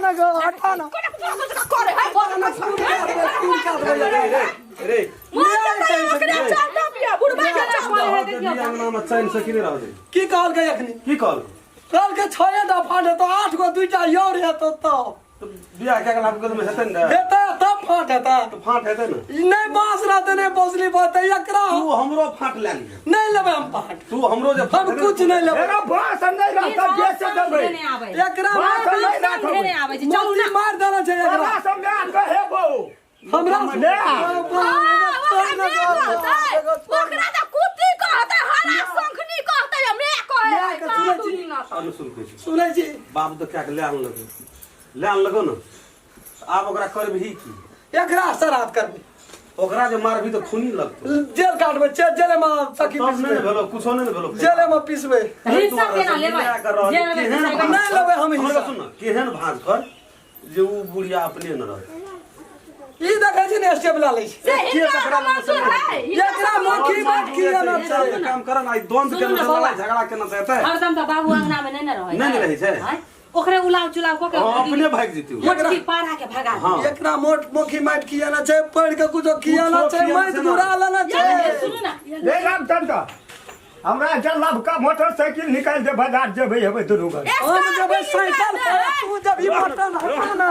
ना गो हटा ना करे है रे की कहल के अखनी की कहल के 6 दफा है तो 8 गो 2टा और है तो बियाह क्या लाभ कर में हेतै न हेतै तब फाट हेतै तो फाट हेतै न नहीं बांस रहते नहीं बसली बात एकरा तू हमरो फाट ले लिए नहीं लेबे हम फाट तू हमरो जे हम कुछ नहीं लेबे एरा बांस नहीं रहता बेच देबै एकरा घेरे आबै छै चलू ना मार देना छै एकरा हमरा समय कहेबो हमरा ले ओकरा त कुत्ती कहतै हरा शंखनी कहतै हमे अनु सुनै छी बाप तो क्या ले आन लगो न आप ओकरा करबही की एकरा सरात करबी ओकरा जे मारबी तो खूनी लगतो जेल काटबे जेल में सखी तब पिसबे नहीं भेलो कुछो नहीं भेलो जेल में पिसबे हिस्सा केना लेबै नहीं लेबे हम हिस्सा सुन केहन भाग कर जे उ बुढ़िया अपने न रह ई देखै छी ने स्टेप ला लै छी से हिस्सा मंजूर है एकरा मुखी बात किया ना छै काम करन आई द्वंद के लड़ाई झगड़ा केना चाहते हरदम त बाबू अंगना में नहीं रहै नहीं रही छै ओकरे उलाव चुलाव क के अपने भाग जेती मोटकी पारा के भगा एकरा मोट मुखी माट किया ना छै पढ़ के कुछो किया ना छै माट गुरा लेना छै सुनु ना ले रामचंद्र हमरा जल्लाभ का मोटरसाइकिल निकाल दे बाजार जेबै हेबै दुनू गन हम जबै साइकिल पर तू जब ई मोटर हटाना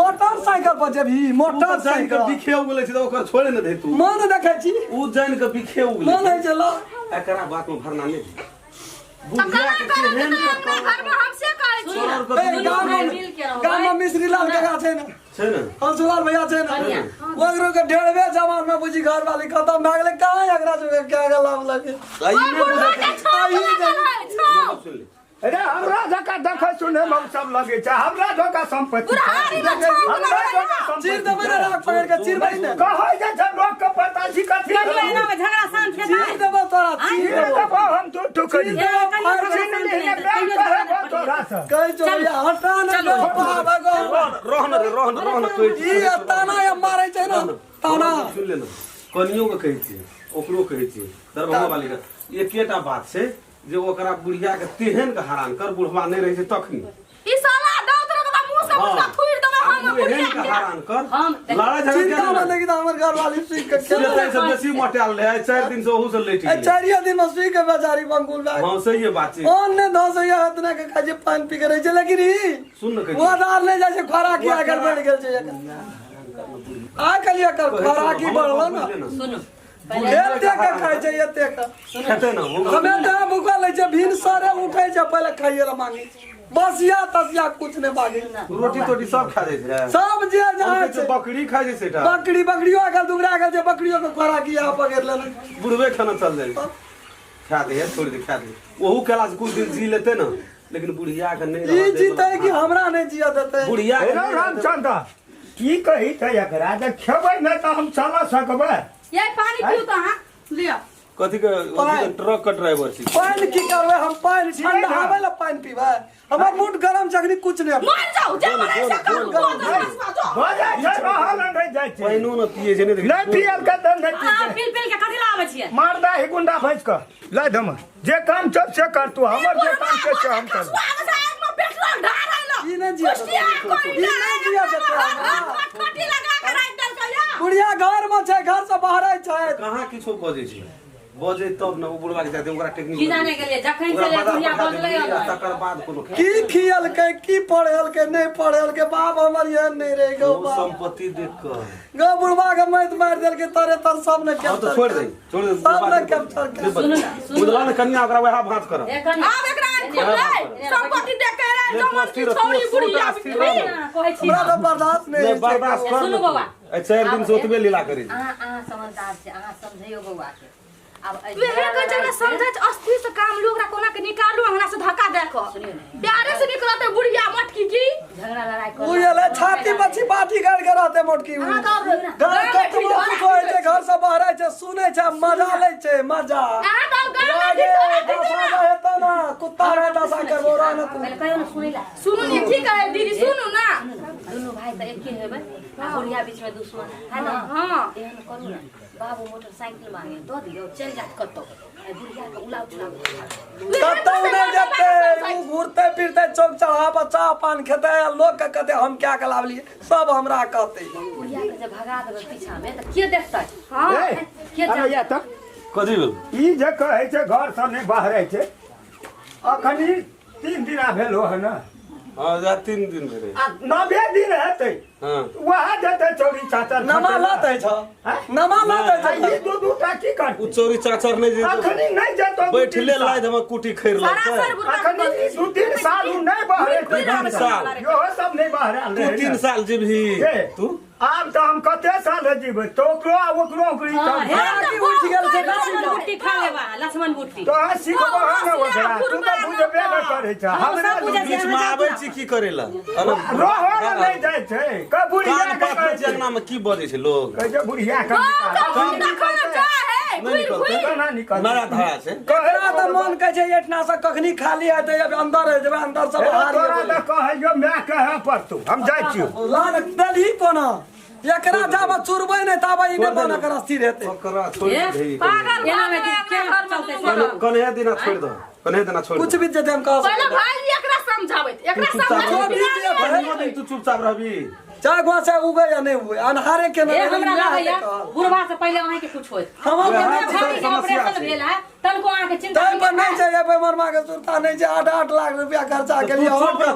मोटरसाइकिल पर जब ई मोटरसाइकिल बिखेउ गेलै छै त ओकर छोड़े न दे तू मन देखै छी उ जान के बिखेउ गेलै मन है चलो एकरा बात में भरना नहीं बुझिया के केहन घर में हमसे कहै छी गांव में मिस्त्री लाल के छै ना छै न हंसलाल भैया छै ना ओकरो के डेढ़वे जवान में बुझी घर वाली खत्म भए गेलै कहां एकरा जो क्या गलाम लगे आई में अरे हमरा जका देख सुने में सब लगे छै हमरा जका संपत्ति चीर देबै ना राख पकड़ के चीर बई ने कहै जे छै लोग के पता छी कथि एना में झगड़ा शांत है चीर देबै तोरा चीर देबै हम तो टुकड़ी कह चलिया हटा ना रहन कोई ई ताना या मारै छै ना ताना सुन ले न कनियो के कहै छी ओकरो कहै छी दरभंगा वाली के एकेटा बात छै जे ओकरा बुढ़िया के तेहन के हरान कर बुढ़वा नहीं रही छै तखनी ई साला दांत रे का मुंह से मुंह थुइर देबै हम तेहन के हरान कर हम लड़ा झगड़ा चिंता मत लगी हमर घर वाली सुई के से सब बेसी मोटाल ले 4 दिन से ओहू से लेटी ए चारिया दिन में सुई के बेचारी बंगुल भाग हां सही है बात छै ओन ने 10 या इतना के काजे पानी पी के रह छै लेकिन ई सुन न वो दार ले जाय छै खरा के आगे बढ़ गेल छै आ कलिया कर खरा की बढ़लो ना सुनु एते के खाय छै एते के खेते न हमें का भूखा ले छै भिन सारे उठै छै पहले खाइए ला मांगे बसिया तसिया कुछ ने बागे रोटी तोटी सब खा जाय छै सब जे जहां छै बकरी खा जाय छै एटा बकरियो आगल दुगरा गेल छै बकरियो के खरा की आ पकड़ लेने बुढ़वे खाना चल जाय खा दे छोड़ दे खा दे ओहू केला से कुछ दिन जी लेते न लेकिन बुढ़िया के नहीं ई जीते कि हमरा नहीं जिया देते बुढ़िया रामचंद्र की कही त एकरा जे खेबै न त हम चल सकबै ये पानी पियो त हां लियो कथी के ट्रक का ड्राइवर छी पानी की करबै हम पानी ठंडा आवे ला पानी पीबै हमर मूड गरम चकनी कुछ नहीं मर जाओ जे मरे से काम हो जाय छै रहल नहीं जाय छै पाइनो न पिए छै नहीं पियल के त नहीं हां पिल पिल के कथि लाबै छियै मार दा ही गुंडा भैंस के ला दम जे काम चल से कर तू हमर जे काम के से हम कर ई नहीं जिया खटी लगा के राख दल कहिया बुढ़िया घर में छै घर से बाहर छै कहां किछो बजे छै बजे तब न उ बुढ़वा के जाते ओकरा टेक्निक की जाने के लिए जखन से बुढ़िया बदलै तकर बाद कोनो की खियल के की पढ़ल के नहीं पढ़ल के बाप हमर ये नहीं रह गो संपत्ति देख कर गो बुढ़वा के मैत मार देल के तरे तर सब ने तो छोड़ दे सब ने कैप्चर कर बुढ़वा ने कन्या ओकरा वह भांत कर अब एकरा खोलै संपत्ति देख के रे जमन की छोरी बुढ़िया कहै छी हमरा तो बर्दाश्त नहीं बर्दाश्त कर सुनु बौआ 4 दिन से ओतबे लीला करी आ समझदार छै आ समझियो बौआ के अब वेहे के जरा समझै अस्ति से काम लोग रा कोना के निकालू हमरा से धक्का दे को प्यारे से निकलते बुढ़िया मटकी की झगड़ा लड़ाई कर वो ये ले छाती मच्छी बाटी गाड़ के रहते मोटकी घर के तुम कोई जे घर से बाहर आइ छै सुनै छै मजा लै छै मजा हेता ना कुत्ता रे दशा के बोरा न तू कहियो न सुनिला सुनु ने की कहे दीदी सुनु ना दुनु भाई त एके हेबै आ बुढ़िया बीच में दुश्मन है ना हां एहन करू ना बाबू मोटरसाइकिल मांगे दो दियो चल जात कतो ए बुढ़िया के उला उला कतौ नहीं जाते वो घूरते फिरते चौक चढ़ा पर चाह पान खेते लोग के कहते हम क्या कलाव लिए सब हमरा कहते बुढ़िया के जब भगा देबे पीछा में त के देखतै हां के अरे या त कथी भेल ई जे कहै छै घर से नहीं बाहर छै अखनी 3 दिन भेलो है ना हां जा 3 दिन भेलै आ 9 दिन हेतै हां वहाँ जते चौरी चाचर नमा लाते छ नमा लाते छ ई दू टा की कर उ चोरी चाचर नहीं जे अखनी नहीं जतो बैठले लायद हम कुटी खैर लगतै अखनी 2-3 साल नहीं बाहर 2-3 साल यो सब नहीं बाहर तू 3 साल जीबही तू आब तो हम कते साल जीबै तो ओकरो ओकरी की उठ गेल से लक्ष्मण बुट्टी खा लेबा लक्ष्मण बुट्टी तो सिखबो ना ओकरा तू तो बुझबे न करै छ हमरा बीच में आबै छी की करेला रोहो नहीं जाय छै क बुढ़िया कान पात के जंगना में की बजै छै लोग कह जे बुढ़िया का नहीं निकलते ना निकल नया धारा से ककरा त मन कहै छै एठना से कखनी खाली हेतै अब अंदर है जब अंदर से बाहर तोरा त कहैयो मैं कहे पर तू हम जाय छियो लान दलही कोना एकरा जाब चुरबै नै ताब ई नै बना कर स्थिर हेतै ओकरा छोड़ दे पागल एना में के घर चलते कन्हे दिना छोड़ दो कन्हे दिना छोड़ कुछ भी जते हम कह पहले भाई एकरा समझाबैत एकरा समझाबैत तू चुपचाप रहबी चाहे गो से उगे या नहीं हुए अनहारे के ए हमरा लागैया बुढ़वा से पहले अहाँ के कुछ होय हम ऑपरेशन भेल है तनको अहाँ के चिंता टाइम पर नहीं चाहिए पे मरमा के सुरता नहीं चाहिए 8 लाख रुपया खर्चा के लिए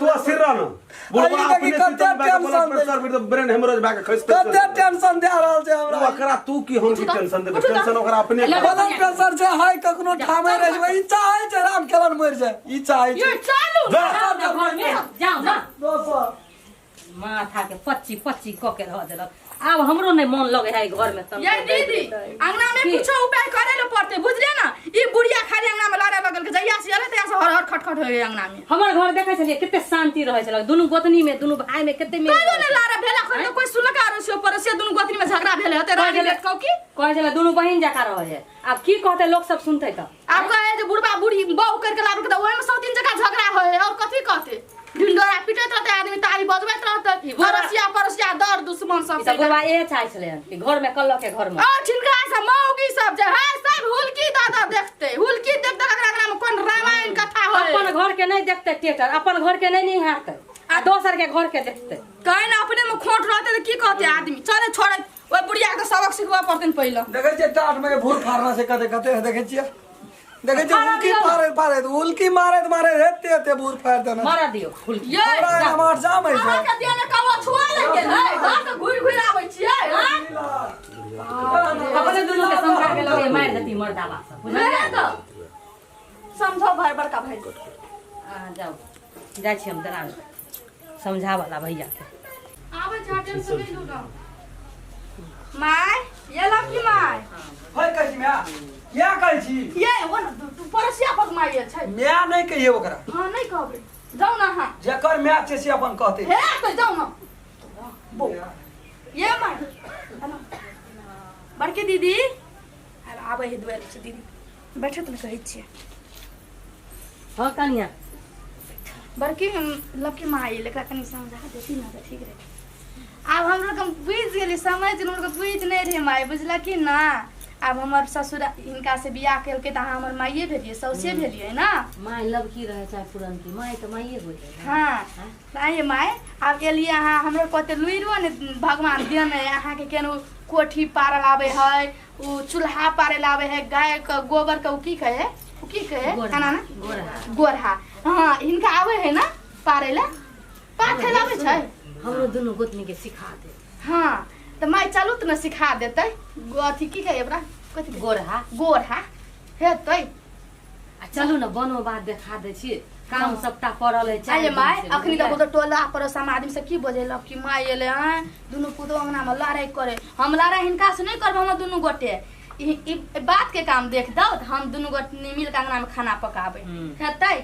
तू सिर रह न बुढ़वा अपने टेंशन ब्रेन हेमरेज भा के खसते कते टेंशन दे रहल छै हमरा ओकरा तू की हम की टेंशन देबे टेंशन ओकरा अपने ब्लड प्रेशर छै हाई कखनो ठामे रह जबै ई चाहे छै राम केलन मर जाए ई चाहे छै चालू घर में जाओ ना दोसर माथा के पच्ची पच्ची क के रह देलक अब हमरो नहीं मन लगे है घर में ये दीदी अंगना में कुछ उपाय करे ले पड़ते बुझले ना ई बुढ़िया खाली अंगना में लारे लगल के जइया से आले तइया से हर हर खटखट होय अंगना में हमर घर देखे छलिए कितने शांति रहे छलक दुनु गोतनी में दुनु भाई में कितने में कहियो ने लारे भेला खन कोई सुनका आरो पर से दुनु गोतनी में झगड़ा भेले हते रह गेले कौ की कहे छले दुनु बहिन जका रहे है अब की कहते लोग सब सुनते त आप कहे जे बुढ़बा बूढ़ी बहु करके लाबे के ओय में सब दिन जगह झगड़ा होय और कथि कहते ढिंडोरा पिटत रहते आदमी ताली बजबैत रहते परसिया दर दुश्मन सब सब बुढ़वा ए चाहे छले कि घर में कल्लो के घर में आ छिनका से मौगी सब जे है सब हुलकी दादा देखते हुलकी देख देख अंगना में कोन रामायण कथा होय अपन घर के नहीं देखते थिएटर अपन घर के नहीं निहारते आ दोसर के घर के देखते कहीं ना अपने में खोट रहते तो की कहते आदमी चले छोड़े ओए बुढ़िया के सबक सिखवा पड़ते पहले देखे छियै टाट में भूर फाड़ना से कते कते देखे छियै देखे छियै उल्की मारे हेते हेते भूर फाड़ देना मारा दियो फुल ये हमार जाम है अहाँ के देने कवा छुआ लगे है हां तो घुर आबै छियै अपने दुनु के समझा के लगे मार देती मर्दावा सब बुझलियै तो समझो भाई बड़का भाई को आ जाओ जाय छी हम दरान समझा वाला भैया के आबै झाटे से नहीं लूटा माय ये लकी माय होय कहै छी म्या क्या कहै छी ये वो तू परसिया पक मारिए छै म्या नहीं कहिए ओकरा हां नहीं कहबे जाऊ ना हां जेकर म्या छै से अपन कहते हे तो जाऊ ना बो ये माय बड़की दीदी आबै हे दुआर से दीदी बैठे त कहै छियै हां कनिया बड़की लकी माई लेका कनी समझा देती ना तो ठीक रहे अब हम लोग बुझ गेली समझ हम लोग बुझ नहीं रहे माई बुझला कि ना अब हमर ससुर इनका से बियाह केलके त हमर माइये भेलिए सौसे भेलिए ना माय लबकी रहे चाहे पुरन की माय तो माइये होय हां नहीं माई अब एलिए अहाँ हमरा कहते लुइरो ने भगवान देने अहाँ के केनो कोठी पारल आवे है उ चूल्हा पारल आवे है गाय का गोबर का की कहे खाना ना गोरहा हां इनका आवे है ना पारेला पाथे लावे छै हमरो दुनु गोतनी के सिखा दे हां त माई चलू त न सिखा देतै अथी की कहे एकरा कथि गोरहा हेतै आ चलू न बनो बात देखा दे छी काम सबटा पड़ल है चाहे माई अखनी त टोला पड़ोसा में आदमी से की बजेलक कि माई एले हैं दुनु पुतो अंगना में लड़ाई करे हम लड़ाई हिनका से नहीं करब हम दुनु गोटे ई बात के काम देख दो त हम दुनु गोटे मिल के अंगना में खाना पकाबे हेतै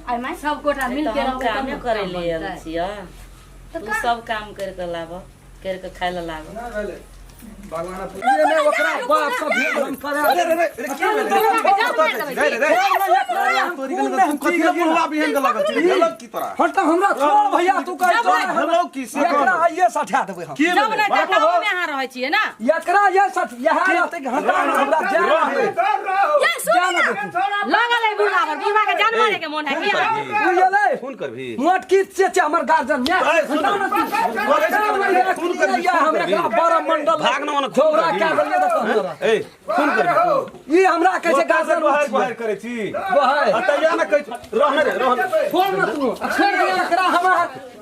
आई माई सब गोटा मिल के काम करे ले छिया तू सब काम कर के लाब कर के खाय ले लाब भगवान ये ने ओकरा बाप का भेद हम करे अरे रे रे क्या रे रे तोरी गल कथि के बुढ़वा बिहन के लगल छी गलत की तरह हट त हमरा छोड़ भैया तू कर हेलो की से एकरा ये सठा देबै हम की जब नहीं गाँव में यहाँ रहे छिए ना एकरा ये सठ यहां रहते घंटा हमरा जान ये सुन लगल है बुढ़ा पर बुढ़ा के जान मारे के मन है क्या तू ये ले फोन कर भी मोटकी से हमर गार्जियन में फोन कर हमरा का बड़ा मंडल भाग न मन झोरा क्या बोलिए तो हमरा ए फोन कर ई हमरा कैसे गार्जियन बाहर करे छी वो है अतया न कह रहने रे रहने फोन मत तू छोड़ दिया एकरा हमरा